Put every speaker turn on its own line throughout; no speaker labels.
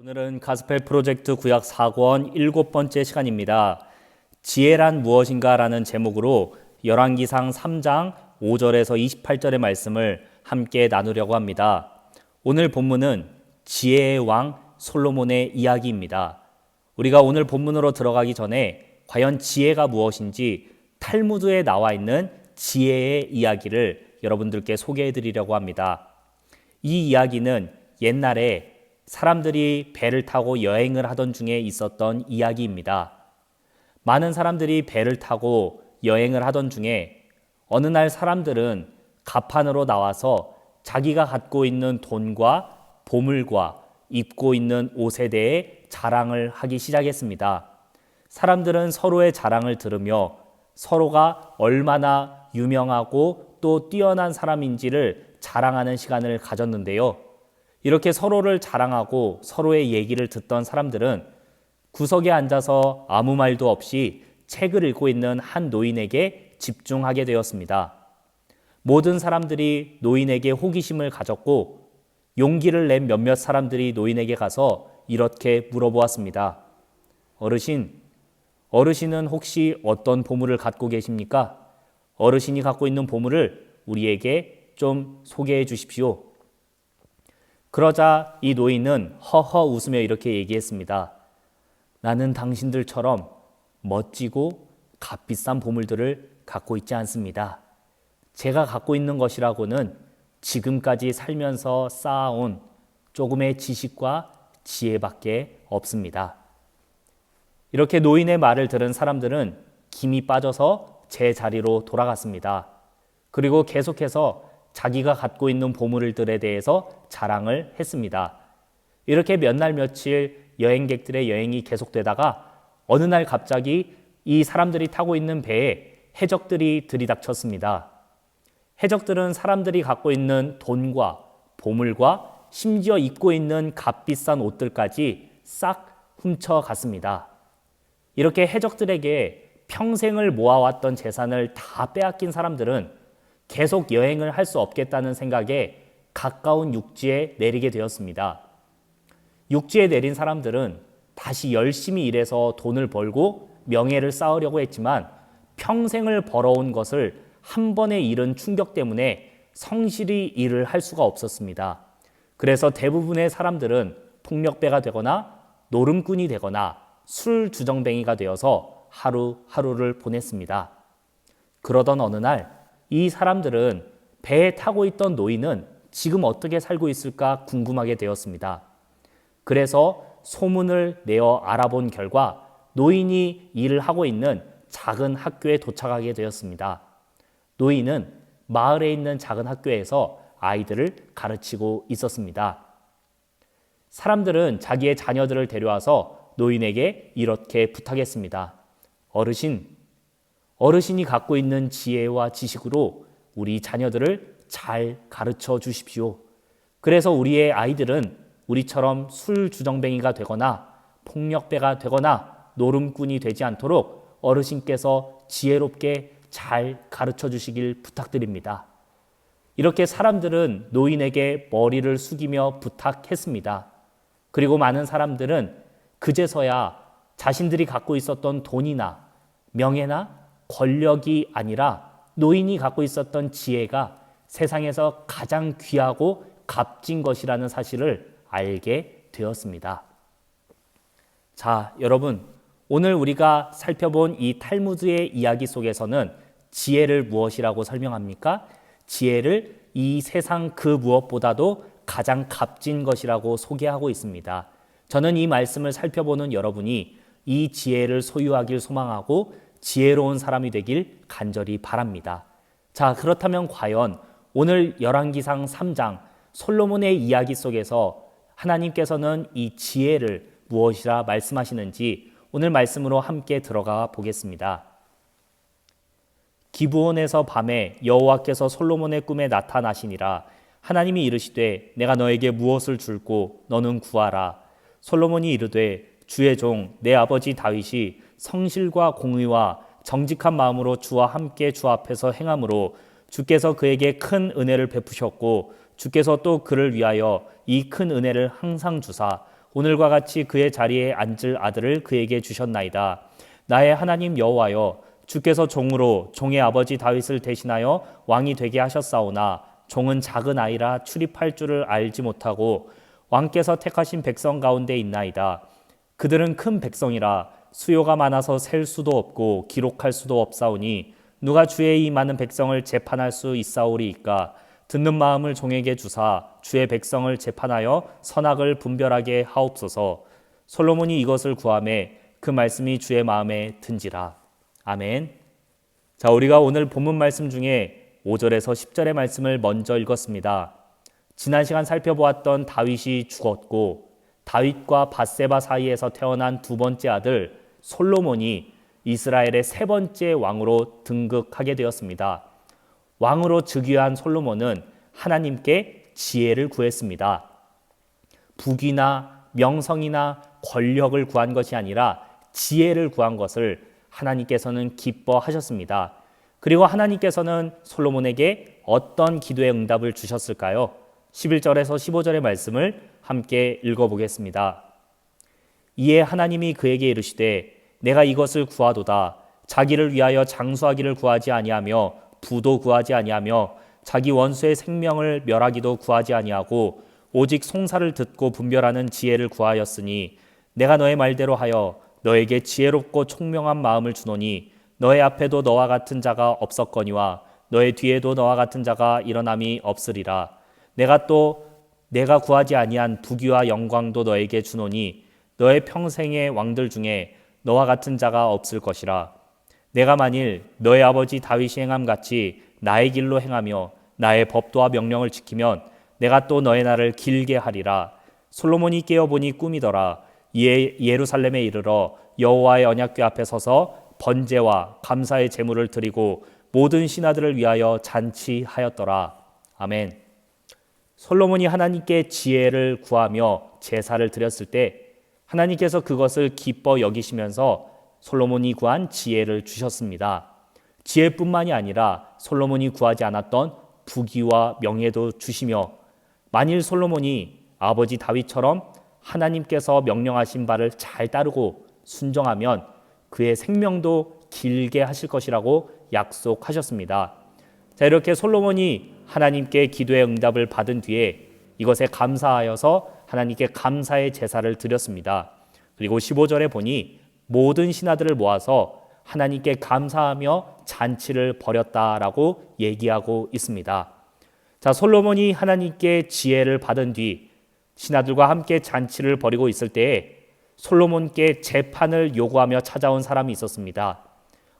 오늘은 가스펠 프로젝트 구약 4권 7번째 시간입니다. 지혜란 무엇인가 라는 제목으로 열왕기상 3장 5절에서 28절의 말씀을 함께 나누려고 합니다. 오늘 본문은 지혜의 왕 솔로몬의 이야기입니다. 우리가 오늘 본문으로 들어가기 전에 과연 지혜가 무엇인지 탈무드에 나와 있는 지혜의 이야기를 여러분들께 소개해 드리려고 합니다. 이 이야기는 옛날에 사람들이 배를 타고 여행을 하던 중에 있었던 이야기입니다. 많은 사람들이 배를 타고 여행을 하던 중에 어느 날 사람들은 갑판으로 나와서 자기가 갖고 있는 돈과 보물과 입고 있는 옷에 대해 자랑을 하기 시작했습니다. 사람들은 서로의 자랑을 들으며 서로가 얼마나 유명하고 또 뛰어난 사람인지를 자랑하는 시간을 가졌는데요. 이렇게 서로를 자랑하고 서로의 얘기를 듣던 사람들은 구석에 앉아서 아무 말도 없이 책을 읽고 있는 한 노인에게 집중하게 되었습니다. 모든 사람들이 노인에게 호기심을 가졌고 용기를 낸 몇몇 사람들이 노인에게 가서 이렇게 물어보았습니다. 어르신은 혹시 어떤 보물을 갖고 계십니까? 어르신이 갖고 있는 보물을 우리에게 좀 소개해 주십시오. 그러자 이 노인은 허허 웃으며 이렇게 얘기했습니다. 나는 당신들처럼 멋지고 값비싼 보물들을 갖고 있지 않습니다. 제가 갖고 있는 것이라고는 지금까지 살면서 쌓아온 조금의 지식과 지혜밖에 없습니다. 이렇게 노인의 말을 들은 사람들은 김이 빠져서 제 자리로 돌아갔습니다. 그리고 계속해서 자기가 갖고 있는 보물들에 대해서 자랑을 했습니다. 이렇게 몇 날 며칠 여행객들의 여행이 계속되다가 어느 날 갑자기 이 사람들이 타고 있는 배에 해적들이 들이닥쳤습니다. 해적들은 사람들이 갖고 있는 돈과 보물과 심지어 입고 있는 값비싼 옷들까지 싹 훔쳐갔습니다. 이렇게 해적들에게 평생을 모아왔던 재산을 다 빼앗긴 사람들은 계속 여행을 할 수 없겠다는 생각에 가까운 육지에 내리게 되었습니다. 육지에 내린 사람들은 다시 열심히 일해서 돈을 벌고 명예를 쌓으려고 했지만 평생을 벌어온 것을 한 번에 잃은 충격 때문에 성실히 일을 할 수가 없었습니다. 그래서 대부분의 사람들은 폭력배가 되거나 노름꾼이 되거나 술 주정뱅이가 되어서 하루하루를 보냈습니다. 그러던 어느 날 이 사람들은 배에 타고 있던 노인은 지금 어떻게 살고 있을까 궁금하게 되었습니다. 그래서 소문을 내어 알아본 결과 노인이 일을 하고 있는 작은 학교에 도착하게 되었습니다. 노인은 마을에 있는 작은 학교에서 아이들을 가르치고 있었습니다. 사람들은 자기의 자녀들을 데려와서 노인에게 이렇게 부탁했습니다. 어르신이 갖고 있는 지혜와 지식으로 우리 자녀들을 잘 가르쳐 주십시오. 그래서 우리의 아이들은 우리처럼 술 주정뱅이가 되거나 폭력배가 되거나 노름꾼이 되지 않도록 어르신께서 지혜롭게 잘 가르쳐 주시길 부탁드립니다. 이렇게 사람들은 노인에게 머리를 숙이며 부탁했습니다. 그리고 많은 사람들은 그제서야 자신들이 갖고 있었던 돈이나 명예나 권력이 아니라 노인이 갖고 있었던 지혜가 세상에서 가장 귀하고 값진 것이라는 사실을 알게 되었습니다. 자, 여러분, 오늘 우리가 살펴본 이 탈무드의 이야기 속에서는 지혜를 무엇이라고 설명합니까? 지혜를 이 세상 그 무엇보다도 가장 값진 것이라고 소개하고 있습니다. 저는 이 말씀을 살펴보는 여러분이 이 지혜를 소유하길 소망하고 지혜로운 사람이 되길 간절히 바랍니다. 자, 그렇다면 과연 오늘 열왕기상 3장 솔로몬의 이야기 속에서 하나님께서는 이 지혜를 무엇이라 말씀하시는지 오늘 말씀으로 함께 들어가 보겠습니다. 기브온에서 밤에 여호와께서 솔로몬의 꿈에 나타나시니라. 하나님이 이르시되 내가 너에게 무엇을 줄고 너는 구하라. 솔로몬이 이르되 주의 종 내 아버지 다윗이 성실과 공의와 정직한 마음으로 주와 함께 주 앞에서 행함으로 주께서 그에게 큰 은혜를 베푸셨고 주께서 또 그를 위하여 이 큰 은혜를 항상 주사 오늘과 같이 그의 자리에 앉을 아들을 그에게 주셨나이다. 나의 하나님 여호와여, 주께서 종으로 종의 아버지 다윗을 대신하여 왕이 되게 하셨사오나 종은 작은 아이라 출입할 줄을 알지 못하고 왕께서 택하신 백성 가운데 있나이다. 그들은 큰 백성이라 수요가 많아서 셀 수도 없고 기록할 수도 없사오니 누가 주의 이 많은 백성을 재판할 수 있사오리이까. 듣는 마음을 종에게 주사 주의 백성을 재판하여 선악을 분별하게 하옵소서. 솔로몬이 이것을 구하매 그 말씀이 주의 마음에 든지라. 아멘. 자, 우리가 오늘 본문 말씀 중에 5절에서 10절의 말씀을 먼저 읽었습니다. 지난 시간 살펴보았던 다윗이 죽었고 다윗과 밧세바 사이에서 태어난 두 번째 아들 솔로몬이 이스라엘의 세 번째 왕으로 등극하게 되었습니다. 왕으로 즉위한 솔로몬은 하나님께 지혜를 구했습니다. 부귀나 명성이나 권력을 구한 것이 아니라 지혜를 구한 것을 하나님께서는 기뻐하셨습니다. 그리고 하나님께서는 솔로몬에게 어떤 기도의 응답을 주셨을까요? 11절에서 15절의 말씀을 함께 읽어보겠습니다. 이에 하나님이 그에게 이르시되 내가 이것을 구하도다. 자기를 위하여 장수하기를 구하지 아니하며 부도 구하지 아니하며 자기 원수의 생명을 멸하기도 구하지 아니하고 오직 송사를 듣고 분별하는 지혜를 구하였으니 내가 너의 말대로 하여 너에게 지혜롭고 총명한 마음을 주노니 너의 앞에도 너와 같은 자가 없었거니와 너의 뒤에도 너와 같은 자가 일어남이 없으리라. 내가 구하지 아니한 부귀와 영광도 너에게 주노니 너의 평생의 왕들 중에 너와 같은 자가 없을 것이라. 내가 만일 너의 아버지 다윗이 행함 같이 나의 길로 행하며 나의 법도와 명령을 지키면 내가 또 너의 날을 길게 하리라. 솔로몬이 깨어보니 꿈이더라. 이에 예루살렘에 이르러 여호와의 언약궤 앞에 서서 번제와 감사의 제물을 드리고 모든 신하들을 위하여 잔치하였더라. 아멘. 솔로몬이 하나님께 지혜를 구하며 제사를 드렸을 때 하나님께서 그것을 기뻐 여기시면서 솔로몬이 구한 지혜를 주셨습니다. 지혜뿐만이 아니라 솔로몬이 구하지 않았던 부귀와 명예도 주시며 만일 솔로몬이 아버지 다윗처럼 하나님께서 명령하신 바를 잘 따르고 순종하면 그의 생명도 길게 하실 것이라고 약속하셨습니다. 자, 이렇게 솔로몬이 하나님께 기도의 응답을 받은 뒤에 이것에 감사하여서 하나님께 감사의 제사를 드렸습니다. 그리고 15절에 보니 모든 신하들을 모아서 하나님께 감사하며 잔치를 벌였다라고 얘기하고 있습니다. 자, 솔로몬이 하나님께 지혜를 받은 뒤 신하들과 함께 잔치를 벌이고 있을 때에 솔로몬께 재판을 요구하며 찾아온 사람이 있었습니다.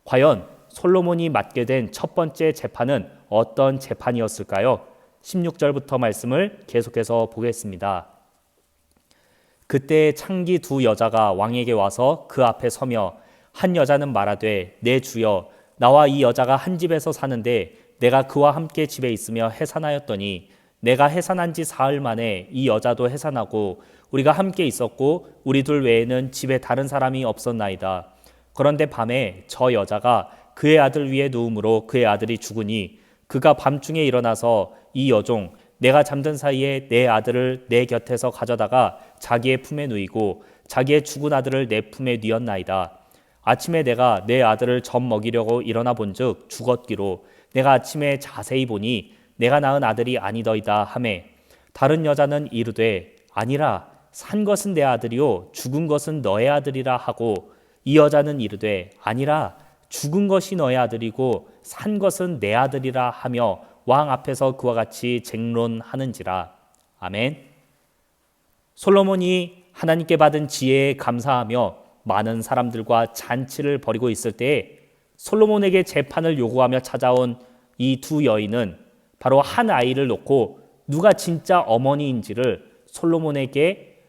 과연 솔로몬이 맡게 된 첫 번째 재판은 어떤 재판이었을까요? 16절부터 말씀을 계속해서 보겠습니다. 그때 창기 두 여자가 왕에게 와서 그 앞에 서며 한 여자는 말하되 내 주여 나와 이 여자가 한 집에서 사는데 내가 그와 함께 집에 있으며 해산하였더니 내가 해산한 지 사흘 만에 이 여자도 해산하고 우리가 함께 있었고 우리 둘 외에는 집에 다른 사람이 없었나이다. 그런데 밤에 저 여자가 그의 아들 위에 누움으로 그의 아들이 죽으니 그가 밤중에 일어나서 이 여종 내가 잠든 사이에 내 아들을 내 곁에서 가져다가 자기의 품에 누이고 자기의 죽은 아들을 내 품에 뉘었나이다. 아침에 내가 내 아들을 젖 먹이려고 일어나 본즉 죽었기로 내가 아침에 자세히 보니 내가 낳은 아들이 아니더이다 하매 다른 여자는 이르되 아니라 산 것은 내 아들이요 죽은 것은 너의 아들이라 하고 이 여자는 이르되 아니라 죽은 것이 너의 아들이고 산 것은 내 아들이라 하며 왕 앞에서 그와 같이 쟁론하는지라. 아멘. 솔로몬이 하나님께 받은 지혜에 감사하며 많은 사람들과 잔치를 벌이고 있을 때에 솔로몬에게 재판을 요구하며 찾아온 이 두 여인은 바로 한 아이를 놓고 누가 진짜 어머니인지를 솔로몬에게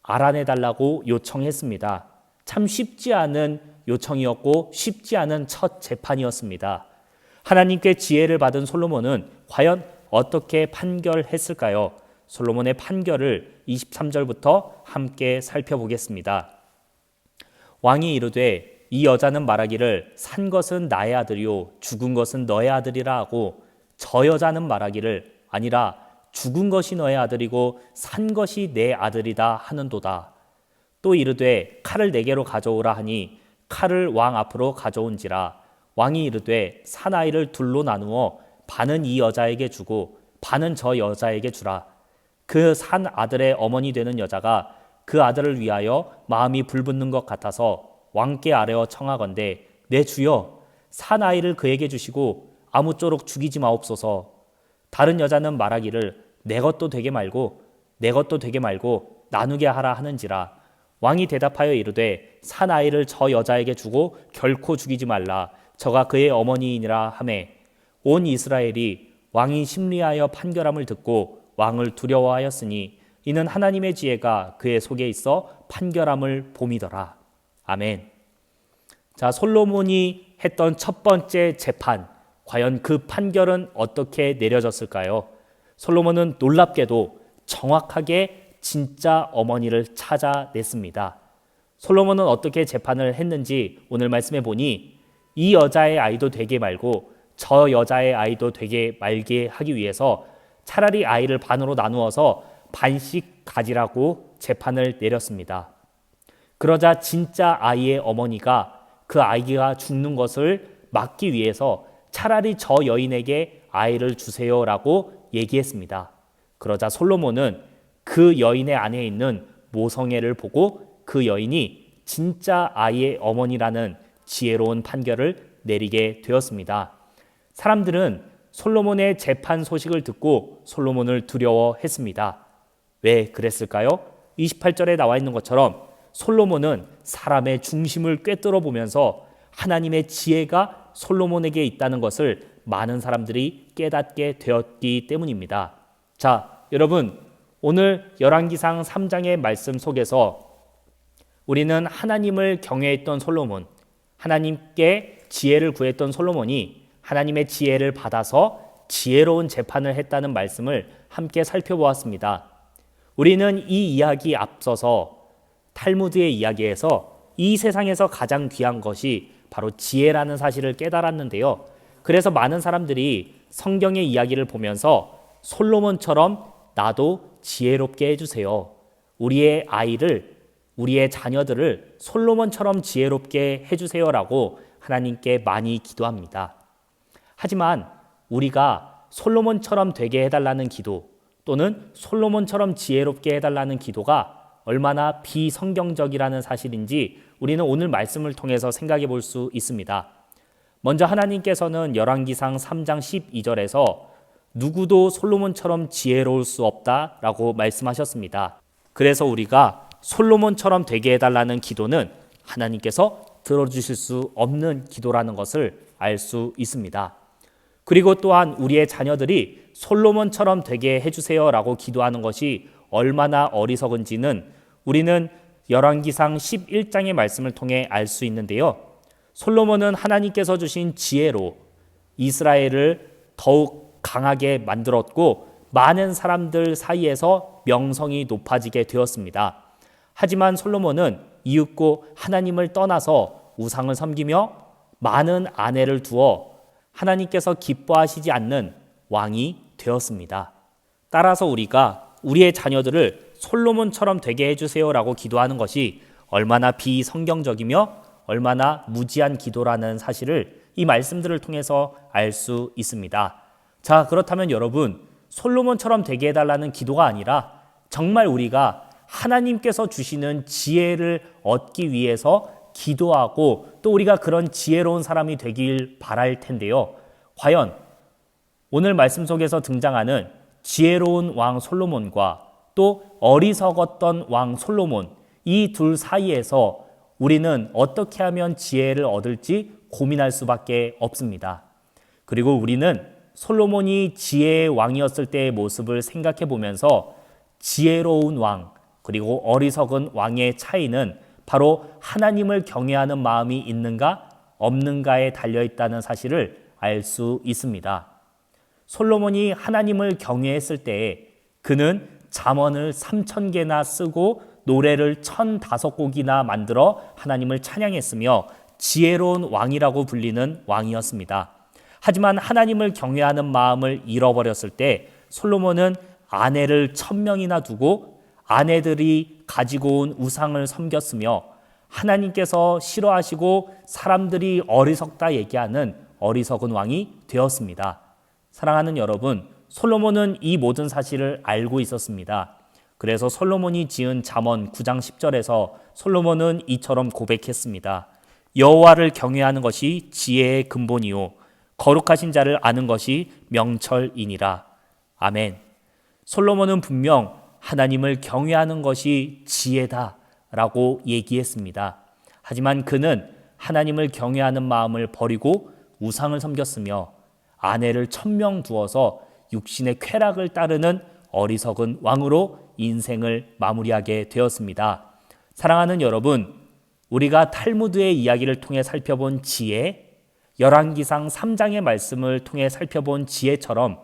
알아내달라고 요청했습니다. 참 쉽지 않은 요청이었고 쉽지 않은 첫 재판이었습니다. 하나님께 지혜를 받은 솔로몬은 과연 어떻게 판결했을까요? 솔로몬의 판결을 23절부터 함께 살펴보겠습니다. 왕이 이르되 이 여자는 말하기를 산 것은 나의 아들이요 죽은 것은 너의 아들이라 하고 저 여자는 말하기를 아니라 죽은 것이 너의 아들이고 산 것이 내 아들이다 하는도다. 또 이르되 칼을 내게로 가져오라 하니 칼을 왕 앞으로 가져온지라. 왕이 이르되 사나이를 둘로 나누어 반은 이 여자에게 주고 반은 저 여자에게 주라. 그 산 아들의 어머니 되는 여자가 그 아들을 위하여 마음이 불붙는 것 같아서 왕께 아뢰어 청하건대 내 주여 사나이를 그에게 주시고 아무쪼록 죽이지 마옵소서. 다른 여자는 말하기를 내 것도 되게 말고 내 것도 되게 말고 나누게 하라 하는지라. 왕이 대답하여 이르되 사나이를 저 여자에게 주고 결코 죽이지 말라. 저가 그의 어머니이니라 하매 온 이스라엘이 왕이 심리하여 판결함을 듣고 왕을 두려워하였으니 이는 하나님의 지혜가 그의 속에 있어 판결함을 봄이더라. 아멘. 자, 솔로몬이 했던 첫 번째 재판, 과연 그 판결은 어떻게 내려졌을까요? 솔로몬은 놀랍게도 정확하게 진짜 어머니를 찾아냈습니다. 솔로몬은 어떻게 재판을 했는지 오늘 말씀해 보니 이 여자의 아이도 되게 말고 저 여자의 아이도 되게 말게 하기 위해서 차라리 아이를 반으로 나누어서 반씩 가지라고 재판을 내렸습니다. 그러자 진짜 아이의 어머니가 그 아이가 죽는 것을 막기 위해서 차라리 저 여인에게 아이를 주세요라고 얘기했습니다. 그러자 솔로몬은 그 여인의 안에 있는 모성애를 보고 그 여인이 진짜 아이의 어머니라는 지혜로운 판결을 내리게 되었습니다. 사람들은 솔로몬의 재판 소식을 듣고 솔로몬을 두려워했습니다. 왜 그랬을까요? 28절에 나와 있는 것처럼 솔로몬은 사람의 중심을 꿰뚫어 보면서 하나님의 지혜가 솔로몬에게 있다는 것을 많은 사람들이 깨닫게 되었기 때문입니다. 자, 여러분, 오늘 열왕기상 3장의 말씀 속에서 우리는 하나님을 경외했던 솔로몬, 하나님께 지혜를 구했던 솔로몬이 하나님의 지혜를 받아서 지혜로운 재판을 했다는 말씀을 함께 살펴보았습니다. 우리는 이 이야기 앞서서 탈무드의 이야기에서 이 세상에서 가장 귀한 것이 바로 지혜라는 사실을 깨달았는데요. 그래서 많은 사람들이 성경의 이야기를 보면서 솔로몬처럼 나도 지혜롭게 해주세요. 우리의 아이를, 우리의 자녀들을 솔로몬처럼 지혜롭게 해주세요라고 하나님께 많이 기도합니다. 하지만 우리가 솔로몬처럼 되게 해달라는 기도 또는 솔로몬처럼 지혜롭게 해달라는 기도가 얼마나 비성경적이라는 사실인지 우리는 오늘 말씀을 통해서 생각해 볼 수 있습니다. 먼저 하나님께서는 열왕기상 3장 12절에서 누구도 솔로몬처럼 지혜로울 수 없다라고 말씀하셨습니다. 그래서 우리가 솔로몬처럼 되게 해달라는 기도는 하나님께서 들어주실 수 없는 기도라는 것을 알 수 있습니다. 그리고 또한 우리의 자녀들이 솔로몬처럼 되게 해주세요라고 기도하는 것이 얼마나 어리석은지는 우리는 열왕기상 11장의 말씀을 통해 알 수 있는데요. 솔로몬은 하나님께서 주신 지혜로 이스라엘을 더욱 강하게 만들었고 많은 사람들 사이에서 명성이 높아지게 되었습니다. 하지만 솔로몬은 이윽고 하나님을 떠나서 우상을 섬기며 많은 아내를 두어 하나님께서 기뻐하시지 않는 왕이 되었습니다. 따라서 우리가 우리의 자녀들을 솔로몬처럼 되게 해주세요라고 기도하는 것이 얼마나 비성경적이며 얼마나 무지한 기도라는 사실을 이 말씀들을 통해서 알 수 있습니다. 자, 그렇다면 여러분, 솔로몬처럼 되게 해달라는 기도가 아니라 정말 우리가 하나님께서 주시는 지혜를 얻기 위해서 기도하고 또 우리가 그런 지혜로운 사람이 되길 바랄 텐데요. 과연 오늘 말씀 속에서 등장하는 지혜로운 왕 솔로몬과 또 어리석었던 왕 솔로몬, 이 둘 사이에서 우리는 어떻게 하면 지혜를 얻을지 고민할 수밖에 없습니다. 그리고 우리는 솔로몬이 지혜의 왕이었을 때의 모습을 생각해 보면서 지혜로운 왕 그리고 어리석은 왕의 차이는 바로 하나님을 경외하는 마음이 있는가 없는가에 달려있다는 사실을 알 수 있습니다. 솔로몬이 하나님을 경외했을 때에 그는 잠언을 3,000개나 쓰고 노래를 1,005곡이나 만들어 하나님을 찬양했으며 지혜로운 왕이라고 불리는 왕이었습니다. 하지만 하나님을 경외하는 마음을 잃어버렸을 때 솔로몬은 아내를 1,000명이나 두고 아내들이 가지고 온 우상을 섬겼으며 하나님께서 싫어하시고 사람들이 어리석다 얘기하는 어리석은 왕이 되었습니다. 사랑하는 여러분, 솔로몬은 이 모든 사실을 알고 있었습니다. 그래서 솔로몬이 지은 잠언 9장 10절에서 솔로몬은 이처럼 고백했습니다. 여호와를 경외하는 것이 지혜의 근본이요 거룩하신 자를 아는 것이 명철이니라. 아멘. 솔로몬은 분명 하나님을 경외하는 것이 지혜다라고 얘기했습니다. 하지만 그는 하나님을 경외하는 마음을 버리고 우상을 섬겼으며 아내를 1000명 두어서 육신의 쾌락을 따르는 어리석은 왕으로 인생을 마무리하게 되었습니다. 사랑하는 여러분, 우리가 탈무드의 이야기를 통해 살펴본 지혜, 열왕기상 3장의 말씀을 통해 살펴본 지혜처럼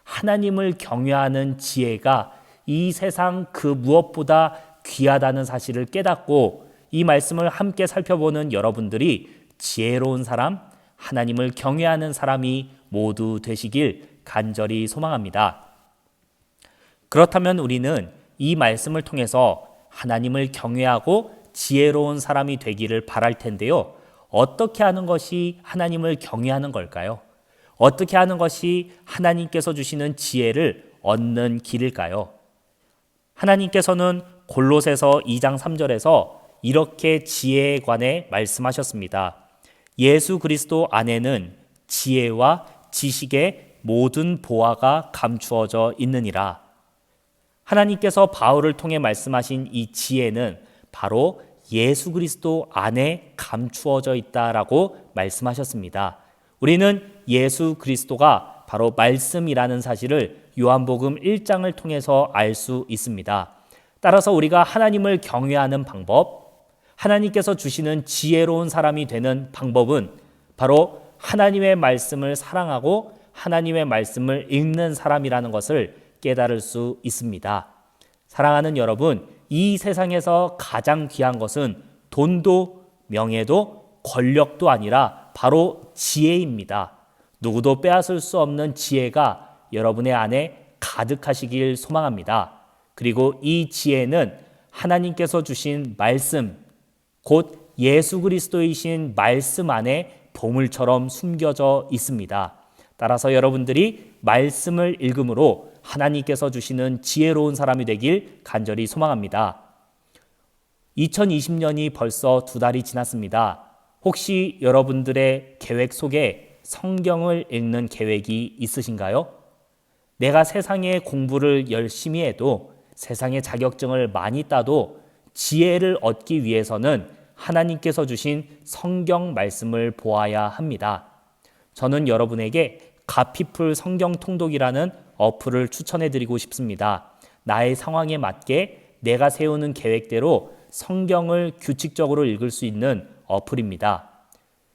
하나님을 경외하는 지혜가 이 세상 그 무엇보다 귀하다는 사실을 깨닫고 이 말씀을 함께 살펴보는 여러분들이 지혜로운 사람, 하나님을 경외하는 사람이 모두 되시길 간절히 소망합니다. 그렇다면 우리는 이 말씀을 통해서 하나님을 경외하고 지혜로운 사람이 되기를 바랄 텐데요. 어떻게 하는 것이 하나님을 경외하는 걸까요? 어떻게 하는 것이 하나님께서 주시는 지혜를 얻는 길일까요? 하나님께서는 골로새서 2장 3절에서 이렇게 지혜에 관해 말씀하셨습니다. 예수 그리스도 안에는 지혜와 지식의 모든 보화가 감추어져 있느니라. 하나님께서 바울을 통해 말씀하신 이 지혜는 바로 예수 그리스도 안에 감추어져 있다라고 말씀하셨습니다. 우리는 예수 그리스도가 바로 말씀이라는 사실을 요한복음 1장을 통해서 알 수 있습니다. 따라서 우리가 하나님을 경외하는 방법, 하나님께서 주시는 지혜로운 사람이 되는 방법은 바로 하나님의 말씀을 사랑하고 하나님의 말씀을 읽는 사람이라는 것을 깨달을 수 있습니다. 사랑하는 여러분, 이 세상에서 가장 귀한 것은 돈도 명예도 권력도 아니라 바로 지혜입니다. 누구도 빼앗을 수 없는 지혜가 여러분의 안에 가득하시길 소망합니다. 그리고 이 지혜는 하나님께서 주신 말씀, 곧 예수 그리스도이신 말씀 안에 보물처럼 숨겨져 있습니다. 따라서 여러분들이 말씀을 읽음으로 하나님께서 주시는 지혜로운 사람이 되길 간절히 소망합니다. 2020년이 벌써 2달이 지났습니다. 혹시 여러분들의 계획 속에 성경을 읽는 계획이 있으신가요? 내가 세상의 공부를 열심히 해도 세상의 자격증을 많이 따도 지혜를 얻기 위해서는 하나님께서 주신 성경 말씀을 보아야 합니다. 저는 여러분에게 가피풀 성경 통독이라는 어플을 추천해드리고 싶습니다. 나의 상황에 맞게 내가 세우는 계획대로 성경을 규칙적으로 읽을 수 있는 어플입니다.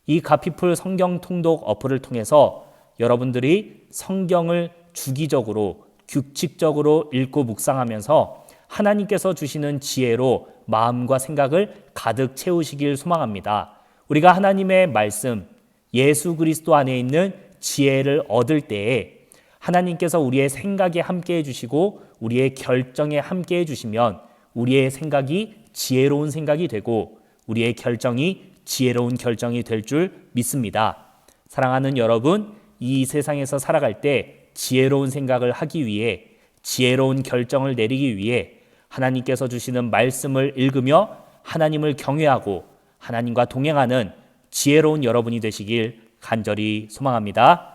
이 가피풀 성경 통독 어플을 통해서 여러분들이 성경을 주기적으로 규칙적으로 읽고 묵상하면서 하나님께서 주시는 지혜로 마음과 생각을 가득 채우시길 소망합니다. 우리가 하나님의 말씀, 예수 그리스도 안에 있는 지혜를 얻을 때에 하나님께서 우리의 생각에 함께 해주시고 우리의 결정에 함께 해주시면 우리의 생각이 지혜로운 생각이 되고 우리의 결정이 지혜로운 결정이 될 줄 믿습니다. 사랑하는 여러분, 이 세상에서 살아갈 때 지혜로운 생각을 하기 위해 지혜로운 결정을 내리기 위해 하나님께서 주시는 말씀을 읽으며 하나님을 경외하고 하나님과 동행하는 지혜로운 여러분이 되시길 간절히 소망합니다.